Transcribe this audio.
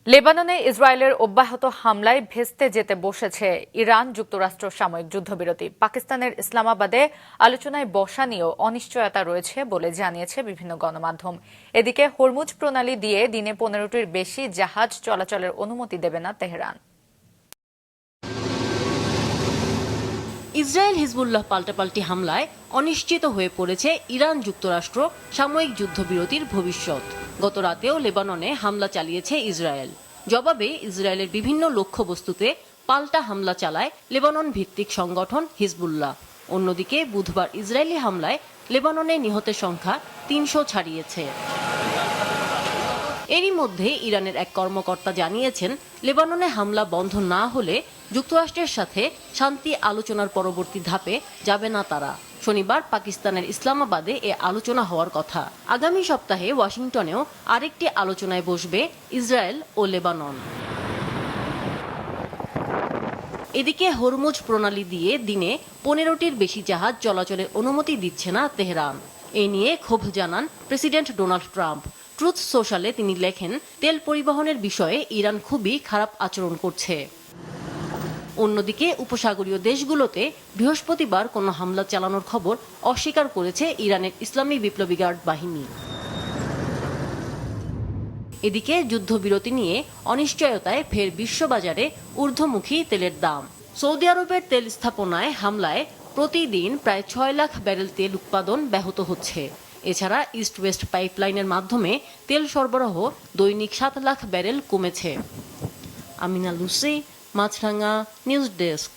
লেবাননে ইসরায়েলের অব্যাহত হামলায় ভেস্তে যেতে বসেছে ইরান যুক্তরাষ্ট্র সাময়িক যুদ্ধবিরতি। পাকিস্তানের ইসলামাবাদে আলোচনায় বসা নিয়েও অনিশ্চয়তা রয়েছে বলে জানিয়েছে বিভিন্ন গণমাধ্যম। এদিকে হরমুজ প্রণালী দিয়ে দিনে 15টির বেশি জাহাজ চলাচলের অনুমতি দেবে না তেহরান। ইসরায়েল হিজবুল্লাহ পাল্টাপাল্টি হামলায় অনিশ্চিত হয়ে পড়েছে ইরান যুক্তরাষ্ট্র সাময়িক যুদ্ধবিরতির ভবিষ্যৎ। গত রাতেও লেবাননে হামলা চালিয়েছে ইসরায়েল। জবাবে ইসরায়েলের বিভিন্ন লক্ষ্যবস্তুতে পাল্টা হামলা চালায় লেবানন ভিত্তিক সংগঠন হিজবুল্লাহ। অন্যদিকে বুধবার ইসরায়েলি হামলায় লেবাননে নিহতের সংখ্যা 300 ছাড়িয়েছে। এরই মধ্যে ইরানের এক কর্মকর্তা জানিয়েছেন, লেবাননে হামলা বন্ধ না হলে যুক্তরাষ্ট্রের সাথে শান্তি আলোচনার পরবর্তী ধাপে যাবে না তারা। শনিবার পাকিস্তানের ইসলামাবাদে এ আলোচনা হওয়ার কথা। আগামী সপ্তাহে ওয়াশিংটনেও আরেকটি আলোচনায় বসবে ইসরায়েল ও লেবানন। এদিকে হরমুজ প্রণালী দিয়ে দিনে 15টির বেশি জাহাজ চলাচলের অনুমতি দিচ্ছে না তেহরান। এ নিয়ে ক্ষোভ জানান প্রেসিডেন্ট ডোনাল্ড ট্রাম্প। ট্রুথ সোশ্যালে তিনি লেখেন, তেল পরিবহনের বিষয়ে ইরান খুবই খারাপ আচরণ করছে। অন্যদিকে উপসাগরীয় দেশগুলোতে বৃহস্পতিবার কোনো হামলা চালানোর খবর অস্বীকার করেছে ইরানের ইসলামী বিপ্লবী গার্ড বাহিনী। এদিকে যুদ্ধবিরতি নিয়ে অনিশ্চয়তায় ফের বিশ্ববাজারে ঊর্ধ্বমুখী তেলের দাম। সৌদি আরবের তেল স্থাপনায় হামলায় প্রতিদিন প্রায় 6 লাখ ব্যারেল তেল উৎপাদন ব্যাহত হচ্ছে। এছাড়া ইস্ট ওয়েস্ট পাইপলাইনের মাধ্যমে তেল সরবরাহ দৈনিক 7 লাখ ব্যারেল কমেছে। আমিনা লুসি, মাছরাঙা, নিউজ ডেস্ক।